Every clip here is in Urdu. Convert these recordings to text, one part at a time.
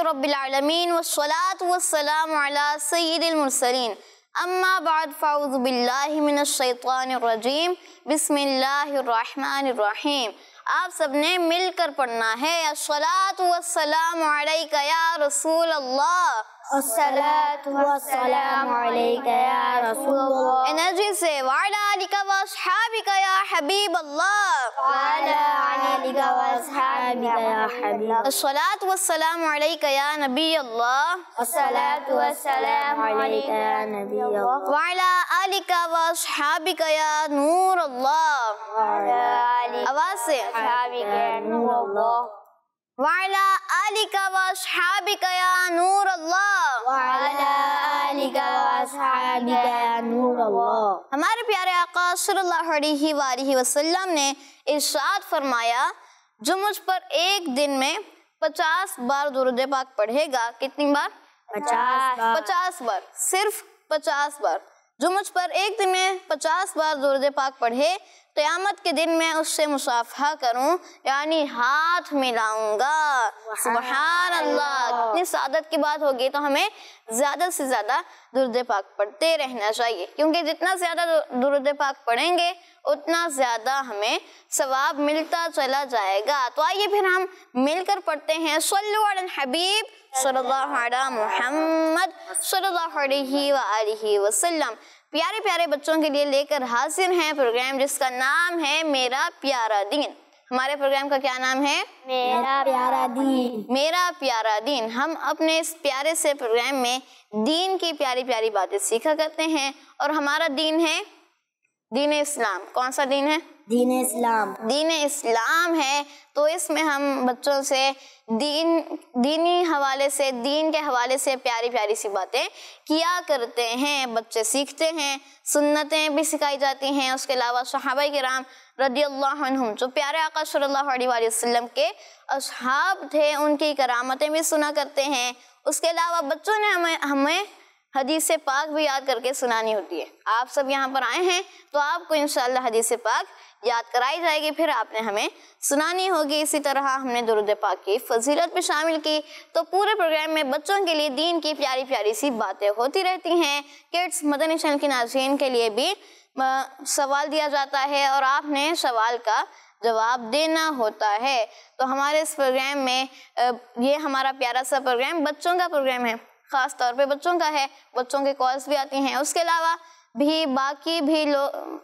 رب العالمین والصلاة والسلام علی سید المرسلین اما بعد فاعوذ باللہ من الشیطان الرجیم بسم اللہ الرحمن الرحیم. آپ سب نے مل کر پڑھنا ہے الصلاۃ والسلام علیک یا رسول اللہ. الصلاۃ والسلام علیک یا رسول اللہ. انرجی سے وعلی آلک واصحابک یا حبیب اللہ. وعلی آلک واصحابک یا حبیب اللہ. الصلاۃ والسلام علیک یا نبی اللہ. الصلاۃ والسلام علیک یا نبی اللہ. وعلی آلک واصحابک یا نور اللہ. وعلی آلک آواز سے واصحابک یا نور اللہ. وعلی آلک واصحابک یا نور اللہ. وعلی آلک واصحابک یا نور اللہ. ہمارے پیارے آقا صلی اللہ علیہ وآلہ وسلم نے ارشاد فرمایا جو مجھ پر ایک دن میں 50 بار درود پاک پڑھے گا. کتنی بار؟ 50 بار. صرف 50 بار. جو مجھ پر ایک دن میں 50 بار درود پاک پڑھے قیامت کے دن میں اس سے مصافحہ کروں یعنی ہاتھ ملاؤں گا. سبحان اللہ. کتنی سعادت کی بات ہوگی. تو ہمیں زیادہ سے زیادہ درود پاک پڑھتے رہنا چاہیے کیونکہ جتنا زیادہ درود پاک پڑھیں گے اتنا زیادہ ہمیں ثواب ملتا چلا جائے گا. تو آئیے پھر ہم مل کر پڑھتے ہیں صلو علی الحبیب صلی اللہ علی محمد صلی اللہ علیہ وآلہ وسلم. پیارے پیارے بچوں کے لیے لے کر حاضر ہیں پروگرام جس کا نام ہے میرا پیارا دین. ہمارے پروگرام کا کیا نام ہے؟ میرا پیارا دین. میرا پیارا دین. ہم اپنے اس پیارے سے پروگرام میں دین کی پیاری پیاری باتیں سیکھا کرتے ہیں اور ہمارا دین ہے دین اسلام. کون سا دین ہے؟ دین اسلام. دین اسلام ہے. تو اس میں ہم بچوں سے دینی حوالے سے دین کے حوالے سے پیاری پیاری سی باتیں کیا کرتے ہیں. بچے سیکھتے ہیں. سنتیں بھی سکھائی جاتی ہیں. اس کے علاوہ صحابہ کرام رضی اللہ عنہم جو پیارے آقا صلی اللہ علیہ وآلہ وسلم کے اصحاب تھے ان کی کرامتیں بھی سنا کرتے ہیں. اس کے علاوہ بچوں نے ہمیں حدیث پاک بھی یاد کر کے سنانی ہوتی ہے. آپ سب یہاں پر آئے ہیں تو آپ کو انشاءاللہ حدیث پاک یاد کرائی جائے گی پھر آپ نے ہمیں سنانی ہوگی. اسی طرح ہم نے درود پاک کی فضیلت بھی شامل کی. تو پورے پروگرام میں بچوں کے لیے دین کی پیاری پیاری سی باتیں ہوتی رہتی ہیں. کڈس مدنی چینل کے ناظرین کے لیے بھی سوال دیا جاتا ہے اور آپ نے سوال کا جواب دینا ہوتا ہے. تو ہمارے اس پروگرام میں یہ ہمارا پیارا سا پروگرام بچوں کا پروگرام ہے. خاص طور پہ بچوں کا ہے. بچوں کے کالز بھی آتی ہیں. اس کے علاوہ بھی باقی بھی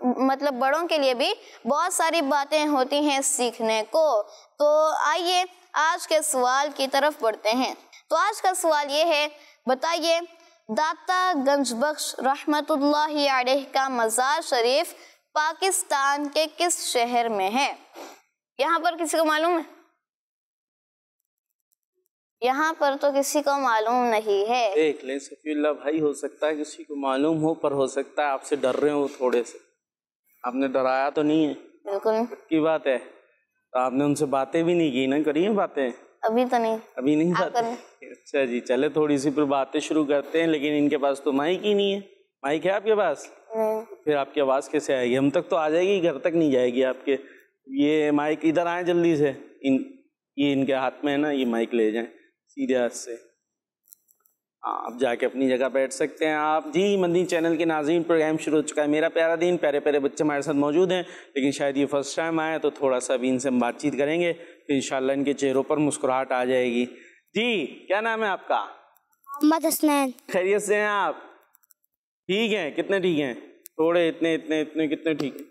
مطلب بڑوں کے لیے بھی بہت ساری باتیں ہوتی ہیں سیکھنے کو. تو آئیے آج کے سوال کی طرف بڑھتے ہیں. تو آج کا سوال یہ ہے بتائیے داتا گنج بخش رحمت اللہ علیہ کا مزار شریف پاکستان کے کس شہر میں ہے؟ یہاں پر کسی کو معلوم ہے؟ یہاں پر تو کسی کو معلوم نہیں ہے. دیکھ لیں صفی اللہ بھائی ہو سکتا ہے کسی کو معلوم ہو پر ہو سکتا ہے آپ سے ڈر رہے ہو تھوڑے سے. آپ نے ڈرایا تو نہیں ہے؟ بالکل کی بات ہے. تو آپ نے ان سے باتیں بھی نہیں کی نا؟ کری ہیں باتیں؟ ابھی تو نہیں. ابھی نہیں باتیں. اچھا جی چلے تھوڑی سی پھر باتیں شروع کرتے ہیں. لیکن ان کے پاس تو مائک ہی نہیں ہے. مائک ہے آپ کے پاس؟ پھر آپ کی آواز کیسے آئے گی؟ ہم تک تو آ جائے گی گھر تک نہیں جائے گی آپ کے. یہ مائک ادھر آئیں جلدی سے. یہ ان کے ہاتھ میں ہے نا یہ مائک لے جائیں سیدھے ہاتھ سے. ہاں اب جا کے اپنی جگہ بیٹھ سکتے ہیں آپ. جی مدنی چینل کے ناظرین پروگرام شروع ہو چکا ہے میرا پیارا دین. پیارے پیارے بچے ہمارے ساتھ موجود ہیں لیکن شاید یہ فرسٹ ٹائم آئے تو تھوڑا سا ابھی ان سے ہم بات چیت کریں گے پھر انشاءاللہ ان کے چہروں پر مسکراہٹ آ جائے گی. جی کیا نام ہے آپ کا؟ محمد حسنین. خیریت سے ہیں آپ؟ ٹھیک ہیں. کتنے ٹھیک ہیں؟ تھوڑے اتنے کتنے ٹھیک ہیں؟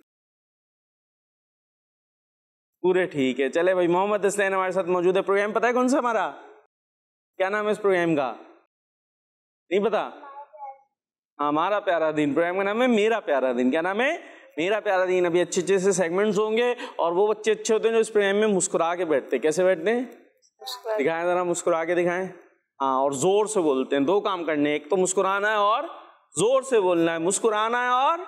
پورے ٹھیک ہے. چلے بھائی محمد حسنین ہمارے ساتھ موجود ہے. پروگرام پتہ ہے کون سا ہمارا؟ کیا نام ہے اس پروگرام کا؟ نہیں پتا؟ ہمارا پیارا دین. پروگرام کا نام ہے میرا پیارا دین. کیا نام ہے؟ میرا پیارا دین. ابھی اچھے اچھے سے سیگمنٹس ہوں گے اور وہ بچے اچھے ہوتے ہیں جو اس پروگرام میں مسکرا کے بیٹھتے ہیں. کیسے بیٹھتے ہیں؟ دکھائیں ذرا مسکرا کے دکھائیں. ہاں اور زور سے بولتے ہیں. 2 کام کرنے ہیں. ایک تو مسکرانا ہے اور زور سے بولنا ہے. مسکرانا ہے اور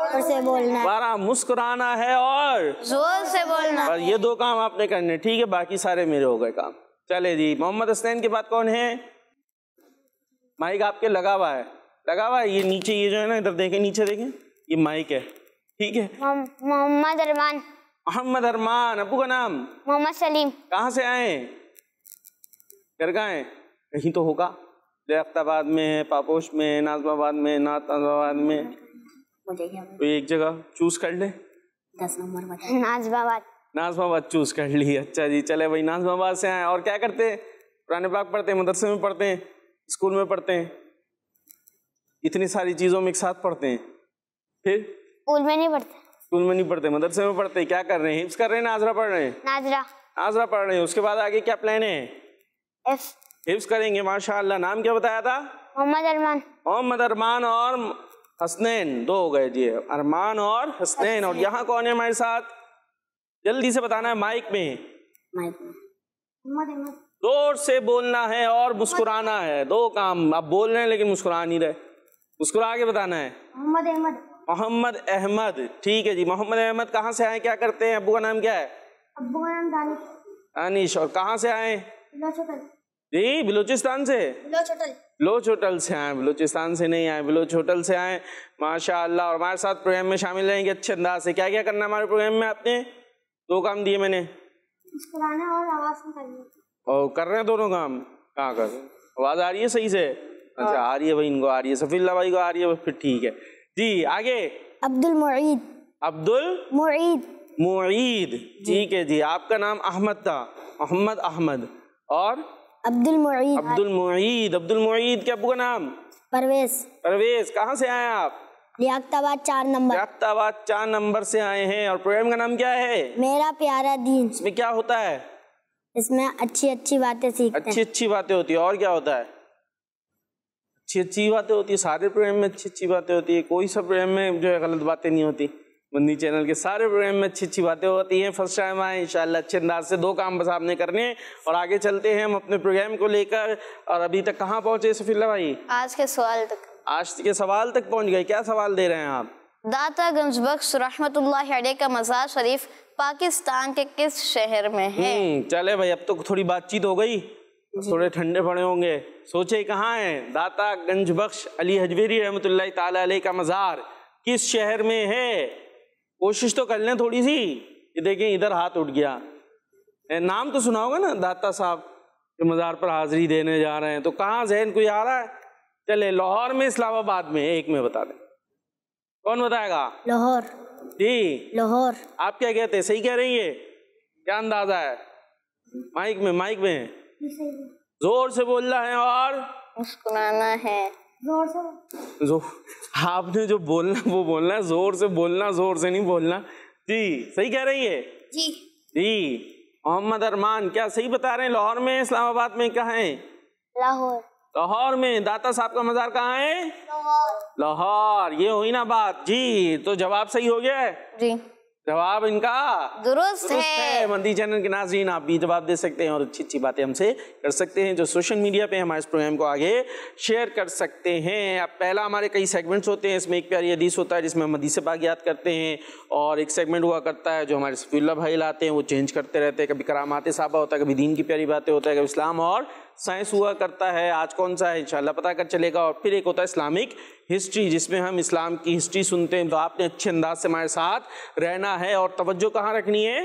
زور سے بولنا. بارہ مسکرانا ہے اور زور سے بولنا. اور یہ 2 کام آپ نے کرنے. ٹھیک ہے باقی سارے میرے ہو گئے کام. چلے جی محمد حسنین کے بعد کون ہے؟ مائک آپ کے لگا ہوا ہے. یہ نیچے یہ جو ہے نا ادھر دیکھیں نیچے دیکھیں یہ مائک ہے. ٹھیک ہے. محمد ارمان. محمد ارمان. ابو کا نام؟ محمد سلیم. کہاں سے آئے ہیں؟ گھر کہاں ہیں؟ کہیں تو ہوگا. درخت آباد میں ہے, پاپوش میں ہے, ناظم آباد میں, نعت آباد میں, کوئی ایک جگہ چوز کر لے. 10 نمبر بتا. ناظم آباد. ناظم آباد چوز کر لی. اچھا جی, چلے بھائی ناظم آباد سے آئے. اور کیا کرتے ہیں؟ قرآن پاک پڑھتے ہیں, مدرسے میں پڑھتے ہیں, اسکول میں پڑھتے ہیں, اتنی ساری چیزوں میں ایک ساتھ پڑھتے ہیں. پھر اسکول میں نہیں پڑھتے. اسکول میں نہیں پڑھتے, مدرسے میں پڑھتے ہیں. کیا کر رہے ہیں؟ حفظ کر رہے ہیں, ناظرہ پڑھ رہے ہیں. ناظرہ پڑھ رہے ہیں. اس کے بعد آگے کیا پلان ہے؟ حفظ کریں گے. ماشاء اللہ. نام کیا بتایا تھا؟ محمد ارمان اور حسنین. 2 ہو گئے جی, ارمان اور حسنین. اور یہاں کون ہے ہمارے ساتھ؟ جلدی سے بتانا ہے مائک میں. زور سے بولنا ہے اور مسکرانا ہے. 2 کام. آپ بول رہے ہیں لیکن مسکرا نہیں رہے. مسکرا کے بتانا ہے. محمد احمد. ٹھیک ہے جی. محمد احمد کہاں سے آئے, کیا کرتے ہیں, ابو کا نام کیا ہے؟ ابو کا نام دانش. اور کہاں سے آئے جی؟ بلوچستان سے. بلوچ ہوٹل سے آئے. بلوچستان سے نہیں آئے, بلوچ ہوٹل سے آئے. ماشاء اللہ. اور ہمارے ساتھ پروگرام میں شامل رہیں گے اچھے انداز سے. کیا کیا کرنا ہے ہمارے پروگرام میں؟ آپ نے 2 کام دیے میں نے, مسکرانا اور آواز نکالنا. اور کر رہے ہیں دونوں کام. کہاں کر رہے ہیں؟ آواز آ رہی ہے صحیح سے؟ اچھا آ رہی ہے بھائی, ان کو آ رہی ہے, صفی اللہ بھائی کو آ رہی ہے, پھر ٹھیک ہے جی. آگے عبد المعید. عبد المعید. ٹھیک ہے جی. آپ کا نام احمد تھا, محمد احمد. اور عبد المعید. عبد المعید. عبد المعید کے ابو کا نام؟ پرویز. کہاں سے آئے آپ؟ لیاقت آباد 4 نمبر. لیاقت آباد 4 نمبر سے آئے ہیں. اور پروگرام کا نام کیا ہے؟ میرا پیارا دین. اس میں کیا ہوتا ہے؟ اس میں اچھی باتیں سیکھتے ہیں. اچھی باتیں ہوتی ہے. اور کیا ہوتا ہے؟ اچھی باتیں ہوتی ہے. سارے پروگرام میں اچھی باتیں ہوتی ہے. کوئی سا پروگرام میں جو ہے غلط باتیں نہیں ہوتی. بندی چینل کے سارے پروگرام میں اچھی باتیں ہوتی ہیں. فرسٹ ٹائم آئے انشاءاللہ اچھے انداز سے. 2 کام بس آپ نے کرنے ہیں. اور آگے چلتے ہیں ہم اپنے پروگرام کو لے کر. اور ابھی تک کہاں پہنچے صفی اللہ بھائی؟ آج کے سوال تک. آج کے سوال تک پہنچ گئے. کیا سوال دے رہے ہیں آپ؟ داتا گنج بخش رحمت اللہ علیہ کا مزار شریف پاکستان کے کس شہر میں ہے؟ چلے بھائی, اب تو تھوڑی بات چیت ہو گئی, تھوڑے ٹھنڈے پڑے ہوں گے. سوچے کہاں ہے داتا گنج بخش علی حجویری رحمۃ اللہ تعالی علیہ کا مزار کس شہر میں ہے؟ کوشش تو کر لیں تھوڑی سی. یہ دیکھیں ادھر ہاتھ اٹھ گیا. نام تو سنا ہوگا نا داتا صاحب کے مزار پر حاضری دینے جا رہے ہیں, تو کہاں ذہن کوئی آ رہا ہے؟ چلے لاہور میں, اسلام آباد میں, ایک میں بتا دیں. کون بتائے گا؟ لاہور. جی لاہور. آپ کیا کہتے ہیں؟ صحیح کہہ رہی ہے؟ کیا اندازہ ہے؟ مائک میں زور سے بولنا ہے اور مسکرانا ہے. آپ نے جو بولنا وہ بولنا ہے, زور سے بولنا, زور سے نہیں بولنا. جی صحیح کہہ رہی ہے جی. محمد ارمان کیا صحیح بتا رہے ہیں؟ لاہور میں, اسلام آباد میں, کہاں ہے؟ لاہور میں. داتا صاحب کا مزار کہاں ہے؟ لاہور. یہ ہوئی نا بات جی. تو جواب صحیح ہو گیا ہے جی. جواب ان کا درست ہے. مندی چینل کے ناظرین آپ بھی جواب دے سکتے ہیں اور اچھی باتیں ہم سے کر سکتے ہیں, جو سوشل میڈیا پہ ہمارے اس پروگرام کو آگے شیئر کر سکتے ہیں. اب پہلا ہمارے کئی سیگمنٹس ہوتے ہیں. اس میں ایک پیاری حدیث ہوتا ہے جس میں ہم حدیث پاک یاد کرتے ہیں, اور ایک سیگمنٹ ہوا کرتا ہے جو ہمارے صفی اللہ بھائی لاتے ہیں, وہ چینج کرتے رہتے ہیں. کبھی کرامات صحابہ ہوتا ہے, کبھی دین کی پیاری باتیں ہوتا ہے, کبھی اسلام اور سائنس ہوا کرتا ہے. آج کون سا ہے انشاءاللہ پتہ کر چلے گا. اور پھر ایک ہوتا ہے اسلامک ہسٹری, جس میں ہم اسلام کی ہسٹری سنتے ہیں. تو آپ نے اچھے انداز سے ہمارے ساتھ رہنا ہے, اور توجہ کہاں رکھنی ہے؟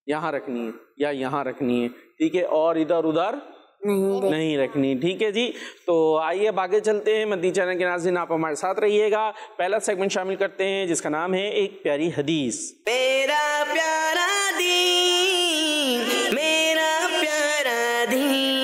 یہاں رکھنی ہے یا یہاں رکھنی ہے, ٹھیک ہے, اور ادھر نہیں رکھنی, ٹھیک ہے جی. تو آئیے اب آگے چلتے ہیں. مدنی چینل کے ناظرین آپ ہمارے ساتھ رہیے گا. پہلا سیگمنٹ شامل کرتے ہیں جس کا نام ہے ایک پیاری حدیث. میرا پیارا دین, میرا پیارا دین.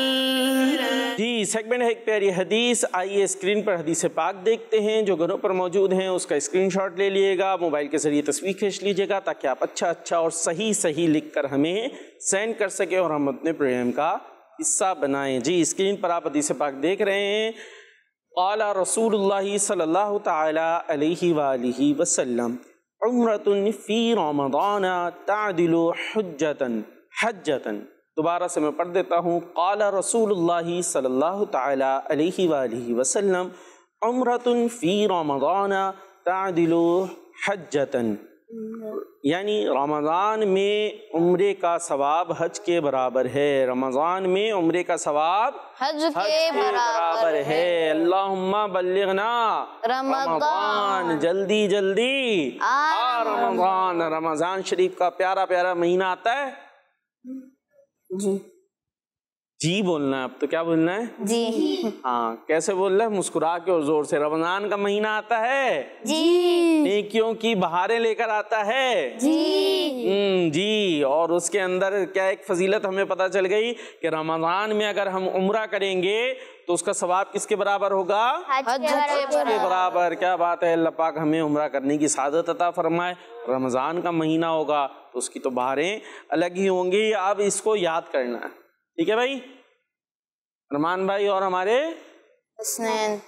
جی سیگمنٹ ہے ایک پیاری حدیث. آئیے اسکرین پر حدیث پاک دیکھتے ہیں. جو گھروں پر موجود ہیں اس کا اسکرین شاٹ لے لیے گا, موبائل کے ذریعے تصویر کھینچ لیجیے گا, تاکہ آپ اچھا اور صحیح لکھ کر ہمیں سینڈ کر سکیں اور ہم اپنے پروگرام کا حصہ بنائیں. جی اسکرین پر آپ حدیث پاک دیکھ رہے ہیں. قال رسول اللہ صلی اللہ تعالی علیہ وآلہ وسلم عمرۃ فی رمضان تعدل حجۃ. دوبارہ سے میں پڑھ دیتا ہوں. قال رسول اللہ صلی اللہ تعالی علیہ وآلہ وسلم عمرۃ فی رمضان تعدل حجۃ. یعنی رمضان میں عمرے کا ثواب حج کے برابر ہے. رمضان میں عمرے کا ثواب حج کے برابر ہے. اللہم بلغنا رمضان, جلدی رمضان. رمضان شریف کا پیارا مہینہ آتا ہے جی بولنا ہے اب تو. کیا بولنا ہے؟ جی. ہاں کیسے بول رہا ہے؟ مسکرا کے اور زور سے. رمضان کا مہینہ آتا ہے جی. نیکیوں کی بہاریں لے کر آتا ہے جی. جی. اور اس کے اندر کیا ایک فضیلت ہمیں پتہ چل گئی کہ رمضان میں اگر ہم عمرہ کریں گے تو اس کا ثواب کس کے برابر ہوگا؟ حج کے برابر. کیا بات ہے. اللہ پاک ہمیں عمرہ کرنے کی سعادت عطا فرمائے. رمضان کا مہینہ ہوگا تو اس کی تو بہاریں الگ ہی ہوں گی. اب اس کو یاد کرنا ہے. ٹھیک ہے بھائی. ارمان بھائی اور ہمارے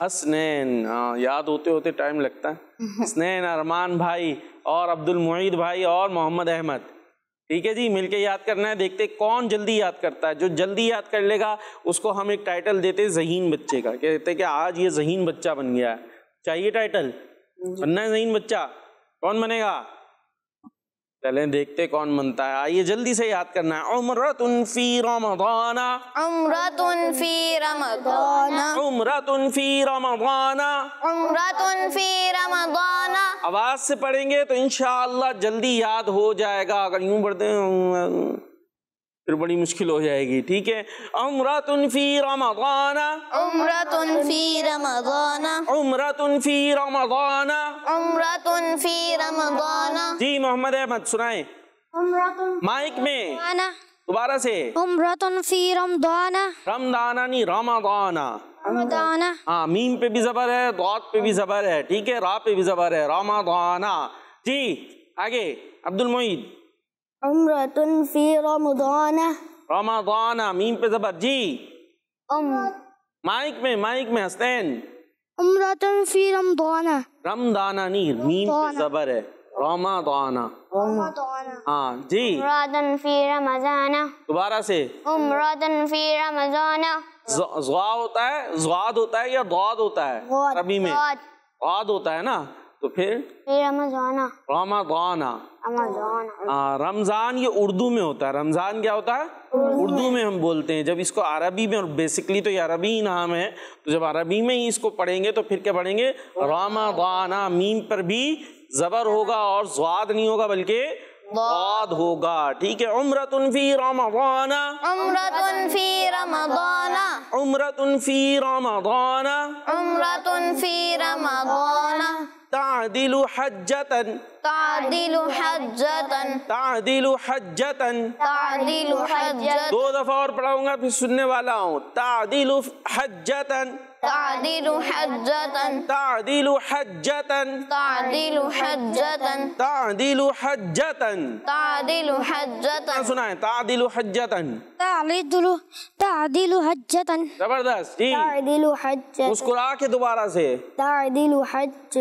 حسنین. ہاں یاد ہوتے ہوتے ٹائم لگتا ہے. حسنین, ارمان بھائی اور عبد المعید بھائی اور محمد احمد. ٹھیک ہے جی, مل کے یاد کرنا ہے. دیکھتے کون جلدی یاد کرتا ہے. جو جلدی یاد کر لے گا اس کو ہم ایک ٹائٹل دیتے ذہین بچے کا. کہتے کہ آج یہ ذہین بچہ بن گیا ہے. چاہیے ٹائٹل بننا ہے ذہین بچہ. کون بنے گا؟ چلیں دیکھتے کون بنتا ہے. آئیے جلدی سے یاد کرنا ہے. عمرۃ فی رمضان. عمرۃ فی رمضان. عمرۃ فی رمضان. عمرۃ فی رمضان. آواز سے پڑھیں گے تو انشاءاللہ جلدی یاد ہو جائے گا. اگر یوں پڑھتے ہیں پھر بڑی مشکل ہو جائے گی. ٹھیک ہے. عمرۃ فی رمضان. عمرۃ فی رمضان. عمرۃ فی رمضان. عمرۃ فی رمضان. جی محمد احمد سنائیں مائک میں دوبارہ سے. عمرۃ فی رمضان. رمضان نہیں رمضان. رمضان. ہاں میم پہ بھی زبر ہے, ضاد پہ بھی زبر ہے. ٹھیک ہے, را پہ بھی زبر ہے. رمضان. جی آگے عبد المعید. عمرۃ فی رمضان. رمضان میم پہ زبر. جی مائک میں حسین. عمرۃ فی رمضان. رمضان نہیں میم پہ زبر ہے. رمضان. ہاں جی عمرۃ فی رمضان. دوبارہ سے. عمرۃ فی رمضان. زوا ہوتا ہے, زواد ہوتا ہے یا ضاد ہوتا ہے عربی میں؟ ضاد ہوتا ہے نا. تو پھر فی رمضان. رمضان. رمضان. رمضان یہ اردو میں ہوتا ہے. رمضان کیا ہوتا ہے؟ اردو میں ہم بولتے ہیں. جب اس کو عربی میں, اور بیسکلی تو یہ عربی ہی نام ہے, تو جب عربی میں ہی اس کو پڑھیں گے تو پھر کیا پڑھیں گے؟ رمضان. میم پر بھی زبر ہوگا اور ضاد نہیں ہوگا بلکہ ضاد ہوگا. ٹھیک ہے. عمرۃ فی رمضان. عمرۃ فی رمضان. عمرۃ فی رمضان. عمرۃ فی رمضان. تعدل حجۃ. تعدل حجۃ. تعدل حجۃ. تعدل حجۃ. 2 دفعہ اور پڑھاؤں گا پھر سننے والا ہوں. تعدل حجۃ. تعدل حجۃ. تعدل حجۃ. تعدل حجۃ. تعدل حجۃ. تعدل حجۃ. سنائیں تعدل حجۃ. تعدل حجۃ. زبردست. جی تعدل حجۃ. مسکرا کے دوبارہ سے. تعدل حجۃ.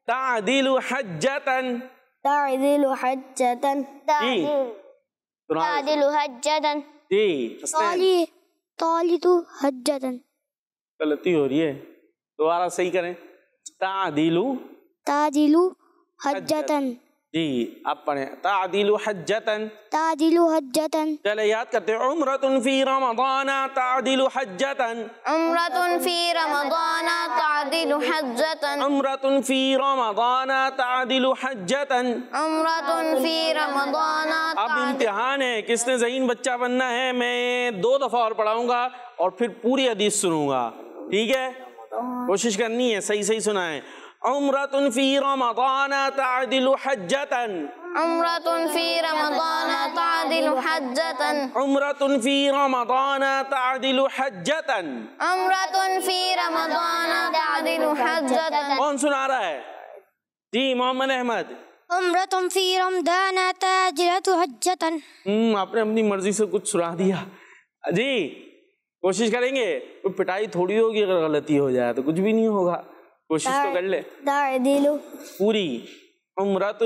تعدل حجۃ. تعدل حجۃ. جی تعدل حجۃ. جی حسین. تعدل حجۃ. غلطی ہو رہی ہے, دوبارہ صحیح کریں. تعدل حجۃ. جی آپ پڑھیں تعدل حجۃ. تعدل حجۃ. چلے یاد کرتے. عمرۃ فی رمضان تعدل حجۃ. عمرۃ فی رمضان. تعدل حجۃ. عمرۃ فی رمضان تعدل حجۃ. عمرۃ فی رمضان. اب امتحان ہے, کس نے ذہین بچہ بننا ہے. میں 2 دفعہ اور پڑھاؤں گا اور پھر پوری حدیث سنوں گا. ٹھیک ہے, کوشش کرنی ہے صحیح سنائیں. عمرۃ فی رمضان تعدل حجۃ. عمرۃ فی رمضان. تعدل حجۃ. عمرۃ فی رمضان تعدل حجۃ. عمرۃ فی رمضان. تعدل حجۃ. کون سنا رہا ہے؟ جی محمد احمد. عمرۃ فی رمضان تعدل حجۃ. آپ نے اپنی مرضی سے کچھ سنا دیا. جی کوشش کریں گے. کوئی پٹائی تھوڑی ہوگی, اگر غلطی ہو جائے تو کچھ بھی نہیں ہوگا. کوشش تو کر لے تعدل پوری. عمرۃ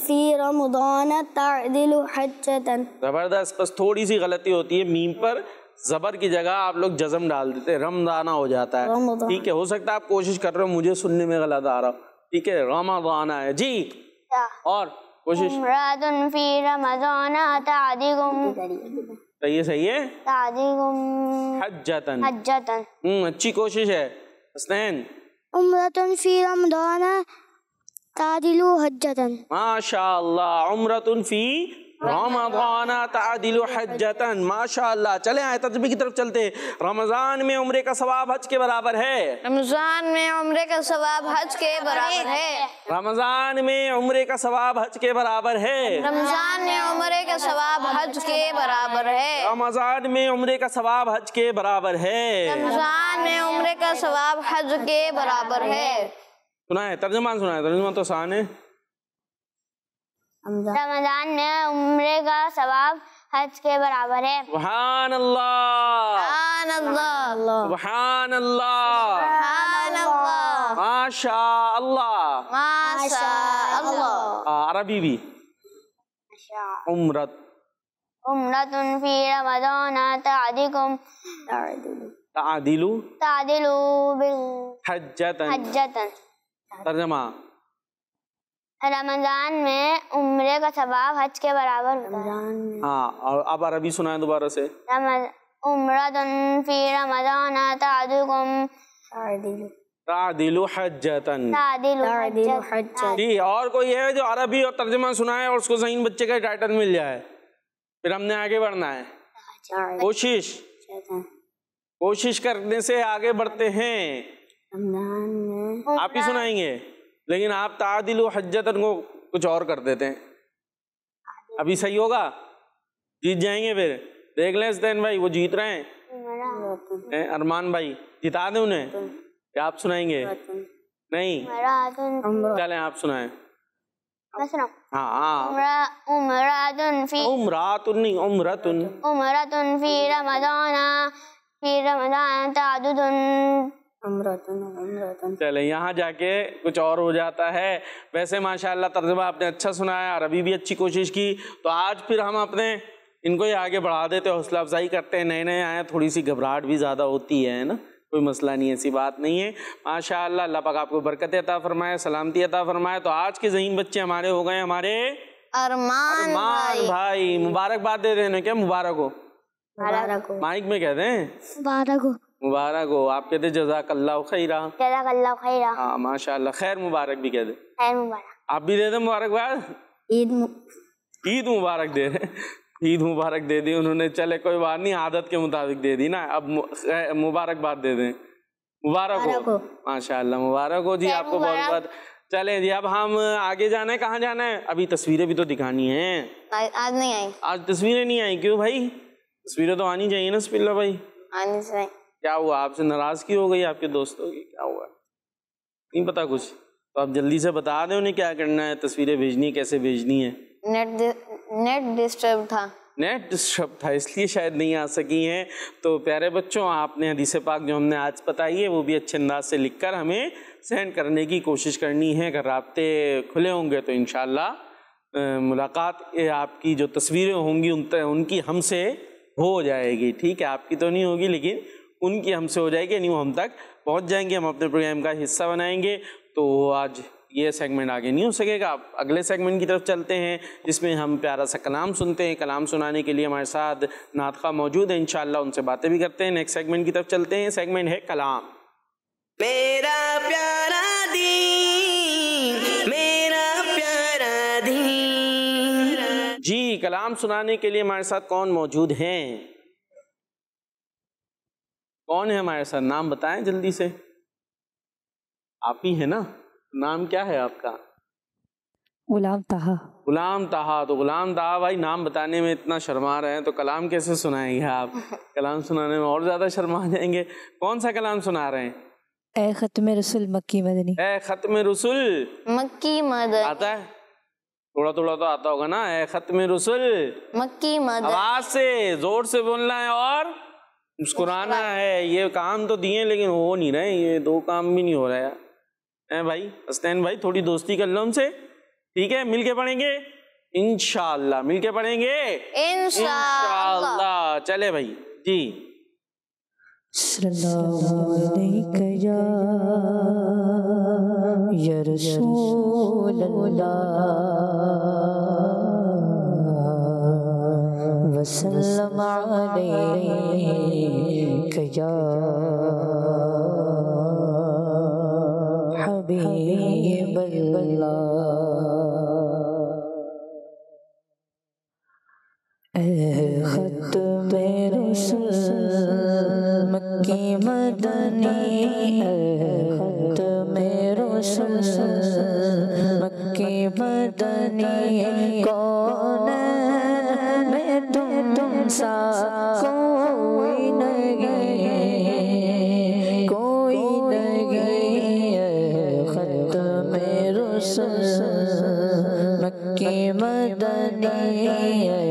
فی رمضان تعدل حجۃ. زبردست. بس تھوڑی سی غلطی ہوتی ہے, میم پر زبر کی جگہ آپ لوگ جزم ڈال دیتے, رمضانہ ہو جاتا ہے. ٹھیک ہے, ہو سکتا ہے آپ کوشش کر رہے ہو, مجھے سننے میں غلط آ رہا ہو. ٹھیک ہے, رمضانہ ہے. جی اور کوشش. عمرۃ فی رمضان تعدل صحیح ہے. حجۃ. اچھی کوشش ہے حسنین. عمرۃ فی رمضان تعدل حجۃ. ماشاء اللہ. عمرۃ فی رمضان تعدل حجتن، ماشاء اللہ. چلیں آئے ترجمے کی طرف چلتے. رمضان میں عمرے کا ثواب حج کے برابر ہے. رمضان میں عمرے کا ثواب حج کے برابر ہے. رمضان میں عمرے کا ثواب حج کے برابر ہے. رمضان میں عمرے کا ثواب حج کے برابر ہے. رمضان میں عمرے کا ثواب حج کے برابر ہے. رمضان میں عمرے کا ثواب حج کے برابر ہے. سنائے ترجمہ، سنائے ترجمہ تو آسان ہے. رمضان میں عمرے کا ثواب حج کے برابر ہے. سبحان اللہ، سبحان اللہ، سبحان اللہ، سبحان اللہ، ماشاء اللہ، ماشاء اللہ. عربی بھی. عمرت عمرۃ فی رمضان تعدلکم تعدل حجتن. حجتن. ترجمہ. رمضان میں عمرے کا ثواب حج کے برابر ہوتا ہے. ہاں، اور اب عربی سنائیں دوبارہ سے. عمرۃ فی رمضان تعدلکم تعدل حجتن. حجتن. جی، اور کوئی ہے جو عربی اور ترجمہ سنائے اور اس کو ذہین بچے کا ٹائٹل مل جائے؟ پھر ہم نے آگے بڑھنا ہے. کوشش کرنے سے آگے بڑھتے ہیں. آپ ہی سنائیں گے، لیکن آپ تعدل و حجتن کو کچھ اور کر دیتے ہیں. ابھی صحیح ہوگا؟ جیت جائیں گے پھر. دیکھ لیں حسین بھائی، وہ جیت رہے ہیں. ارمان بھائی جتا دیں انہیں. کیا آپ سنائیں گے؟ نہیں، چلیں آپ سنائیں. ہاں، عمرۃ فی رمضان تعدد. چلیں یہاں جا کے کچھ اور ہو جاتا ہے. ویسے ماشاءاللہ ترجمہ آپ نے اچھا سنایا، عربی بھی اچھی کوشش کی. تو آج پھر ہم اپنے ان کو یہ آگے بڑھا دیتے، حوصلہ افزائی کرتے ہیں. نئے نئے آئے، تھوڑی سی گھبراہٹ بھی زیادہ ہوتی ہے نا، کوئی مسئلہ نہیں، ایسی بات نہیں ہے. ماشاءاللہ اللہ پاک آپ کو برکت عطا فرمائے، سلامتی عطا فرمائے. تو آج کے ذہین بچے ہمارے ہو گئے ہمارے ارمان بھائی. مبارکباد دے رہے ہیں. کیا مبارک ہو؟ مائک میں کہتے ہیں مبارک ہو. آپ کہتے جزاک اللہ خیرہ. جزاک اللہ خیرہ. ہاں ماشاءاللہ. خیر مبارک بھی کہتے. خیر مبارک. آپ بھی دے دیں مبارکباد. عید مبارک دے رہے. عید مبارک دے دی انہوں نے. چلے کوئی بات نہیں، عادت کے مطابق دے دی نا. اب مبارکباد دے دیں. مبارک ہو. ماشاءاللہ مبارک ہو جی آپ کو بہت بہت. چلیں جی اب ہم آگے جانا ہے. کہاں جانا ہے؟ ابھی تصویریں بھی تو دکھانی ہیں. آج نہیں آئی. آج تصویریں نہیں آئی؟ کیوں بھائی؟ تصویریں تو آنی چاہیے نا سپی اللہ بھائی. آنی چاہیے. کیا ہوا؟ آپ سے ناراضگی ہو گئی آپ کے دوستوں کی؟ کیا ہوا؟ نہیں پتا کچھ؟ تو آپ جلدی سے بتا دیں انہیں کیا کرنا ہے، تصویریں بھیجنی کیسے بھیجنی ہے. نیٹ ڈسٹرب تھا. نیٹ ڈسٹرب تھا اس لیے شاید نہیں آ سکی ہیں. تو پیارے بچوں، آپ نے حدیث پاک جو ہم نے آج بتائی ہے وہ بھی اچھے انداز سے لکھ کر ہمیں سینڈ کرنے کی کوشش کرنی ہے. اگر رابطے کھلے ہوں گے تو انشاءاللہ ملاقات آپ کی جو تصویریں ہوں گی ان کی ہم سے ہو جائے گی. ٹھیک ہے، آپ کی تو نہیں ہوگی لیکن ان کی ہم سے ہو جائے گی، یعنی وہ ہم تک پہنچ جائیں گے، ہم اپنے پروگرام کا حصہ بنائیں گے. تو آج یہ سیگمنٹ آگے نہیں ہو سکے گا. آپ اگلے سیگمنٹ کی طرف چلتے ہیں جس میں ہم پیارا سا کلام سنتے ہیں. کلام سنانے کے لیے ہمارے ساتھ نعت خواہ موجود ہیں، انشاءاللہ ان سے باتیں بھی کرتے ہیں. نیکسٹ سیگمنٹ کی طرف چلتے ہیں. سیگمنٹ ہے کلام. میرا پیارا دین، میرا پیارا دین. جی کلام سنانے کے لیے ہمارے ساتھ کون موجود ہیں؟ کون ہے ہمارے ساتھ؟ نام بتائیں جلدی سے. آپ ہی ہیں نا؟ نام کیا ہے آپ کا؟ غلام طہا. غلام طہا. تو غلام طہا بھائی نام بتانے میں اتنا شرما رہے ہیں تو کلام کیسے سنائیں گے آپ؟ کلام سنانے میں اور زیادہ شرما جائیں گے. کون سا کلام سنا رہے ہیں؟ اے ختم رسول مکی مدنی. اے ختم رسول مکی مدنی آتا ہے؟ تھوڑا تھوڑا تو آتا ہوگا نا. اے ختم رسول مکی مدنی. آواز سے زور سے بولنا ہے اور مسکرانا ہے. یہ کام تو دیے لیکن ہو نہیں رہے، یہ دو کام بھی نہیں ہو رہا ہے بھائی. حسین بھائی تھوڑی دوستی کر لو ہم سے. ٹھیک ہے، مل کے پڑھیں گے انشاءاللہ. مل کے پڑھیں گے انشاءاللہ. چلے بھائی جی. صلی اللہ علیہ یا رسول اللہ وسلم علیک یا حبیب اللہ. ہے ختم رسل مکی مدنی ہے ختم رسل مکی مدنی کون میں تم سا کوئی نہیں کوئی نہیں ہے ختم رسل مکی مدنی ہے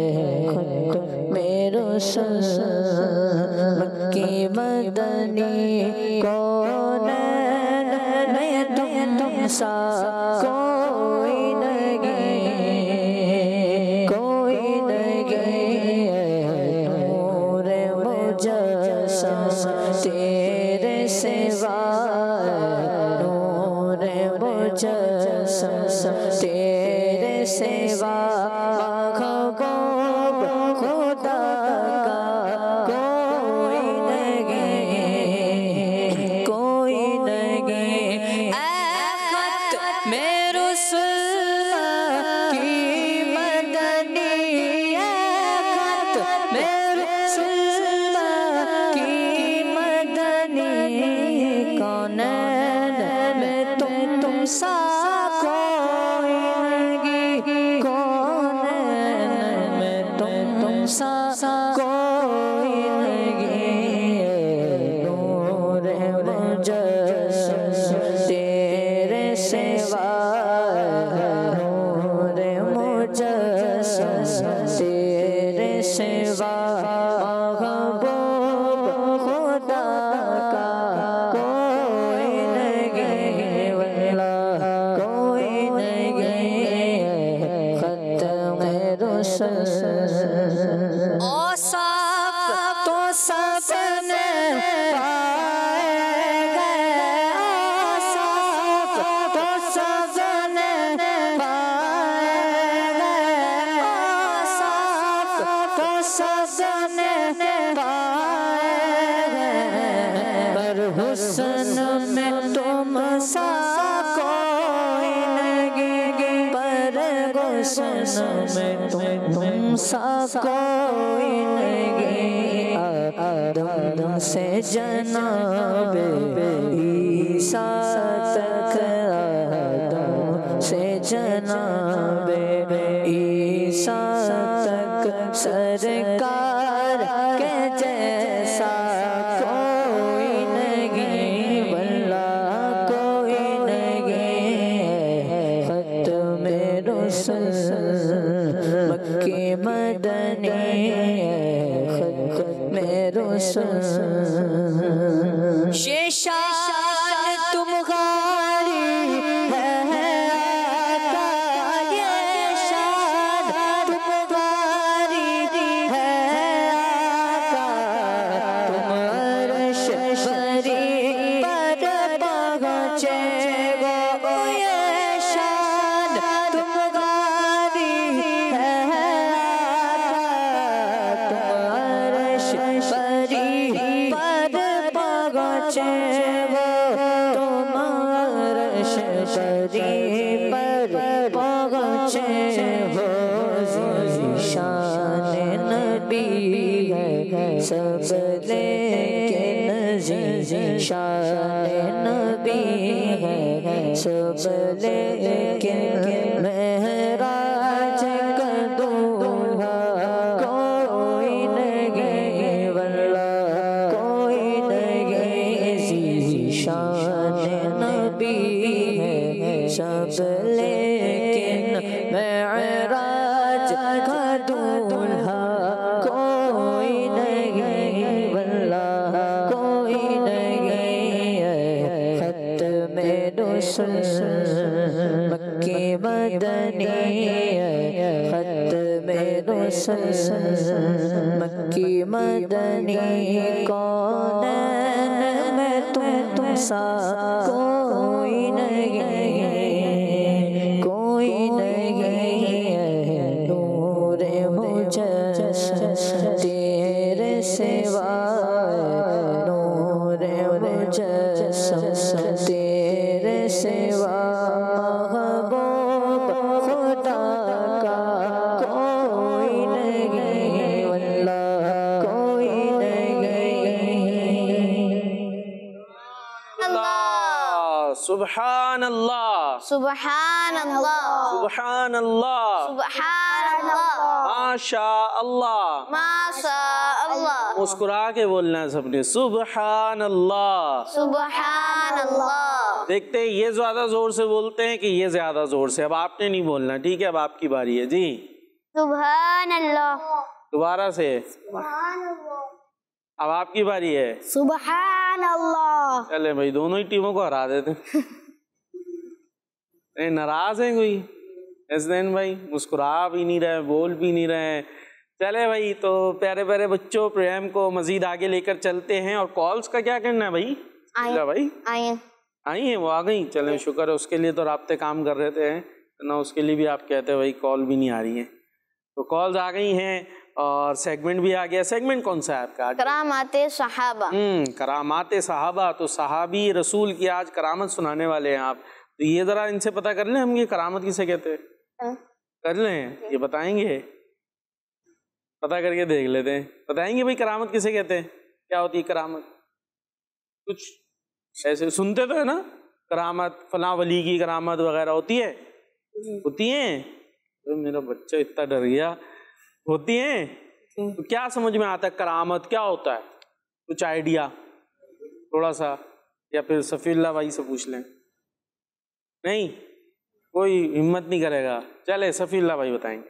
ختم رسل مکی مدنی کون میں تم سا کوئی نہیں کوئی نہیں نور مجسم تیرے سوا نور مجسم تیرے سوا خدا کا کوئی نہیں کوئی نہیں ختم رسل کی مدنی ختم رسل کی مدنی کون میں تم سا کوئی نہیں کون میں تم سا کوئی نہیں نور مجسم تیرے سوا نور مجسم تیرے سوا محبوب خدا کا کوئی نہیں واللہ کوئی نہیں ختم رسل اوصاف تو سب نے پائے گئے اوصاف تو سب نے پائے گئے اوصاف تو سب نے پائے گئے پر حسن میں تم سا کوئی نہیں پر حسن میں تم سا کوئی نہیں آدم سے جناب عیسیٰ تک آدم سے جناب عیسیٰ تک سرکار کے جیسا کوئی نہیں واللہ کوئی نہیں ختم رسل مکی مدنی ختم رسل شیشان تمہاری ہے آقا یہ شان تمہاری ہے آقا تم عرش شریف پر پہنچے گو یہ شان تمہاری ہے آقا تم عرش شریف پر پہنچے گو تم عرش شریف پر پہنچے ہو شان نبی ہے سب لیکن شان نبی ہے سب لیکن مہراج کا دولہا کوئی نہیں واللہ کوئی نہیں شان نبی ہے سب لیکن مہراج کا دولہا کوئی نہیں واللہ کوئی نہیں ختم رسل مکی مدنی ختم رسل مکی مدنی کون میں تم سا کوئی نہیں کوئی نہیں نور مجسم تیرے سوا نور مجسم تیرے سوا محبوب خدا کا کوئی نہیں سبحان اللہ سبحان اللہ سبحان اللہ سبحان اللہ ماشاء اللہ ماشاء اللہ مسکرا کے بولنا ہے سب نے سبحان اللہ سبحان اللہ. دیکھتے ہیں یہ زیادہ زور سے بولتے ہیں کہ یہ زیادہ زور سے. اب آپ نے نہیں بولنا, ٹھیک ہے؟ اب آپ کی باری ہے جی. سبحان اللہ دوبارہ سے اب آپ کی باری ہے. سبحان اللہ. چلے بھائی دونوں ہی ٹیموں کو ہرا دیتے. ناراض ہیں کوئی؟ حسنین بھائی مسکرا بھی نہیں رہے, بول بھی نہیں رہے. چلے بھائی تو پیارے پیارے بچوں پروگرام کو مزید آگے لے کر چلتے ہیں. اور کالز کا کیا کرنا ہے بھائی؟ بھائی آئی ہیں, وہ آ گئی. چلیں شکر ہے, اس کے لیے تو رابطے کام کر رہے تھے نا, اس کے لیے بھی آپ کہتے ہیں بھائی کال بھی نہیں آ رہی ہیں. تو کالز آ گئی ہیں اور سیگمنٹ بھی آ گیا. سیگمنٹ کون سا ہے آپ کا؟ کرامات صحابہ. کرامات صحابہ. تو صحابی رسول کی آج کرامت سنانے والے ہیں آپ. تو یہ ذرا ان سے پتہ کر لیں ہم یہ کرامت کسے کہتے ہیں. کر لیں, یہ بتائیں گے, پتہ کر کے دیکھ لیتے ہیں. بتائیں گے بھائی کرامت کسے کہتے ہیں, کیا ہوتی ہے کرامت؟ کچھ ایسے سنتے تو ہے نا, کرامت فلاں ولی کی کرامت وغیرہ ہوتی ہے, ہوتی ہیں. میرا بچہ اتنا ڈر گیا. ہوتی ہیں تو کیا سمجھ میں آتا ہے کرامت کیا ہوتا ہے؟ کچھ آئیڈیا تھوڑا سا, یا پھر صفی اللہ بھائی سے پوچھ لیں. نہیں کوئی ہمت نہیں کرے گا. چلے صفی اللہ بھائی بتائیں گے.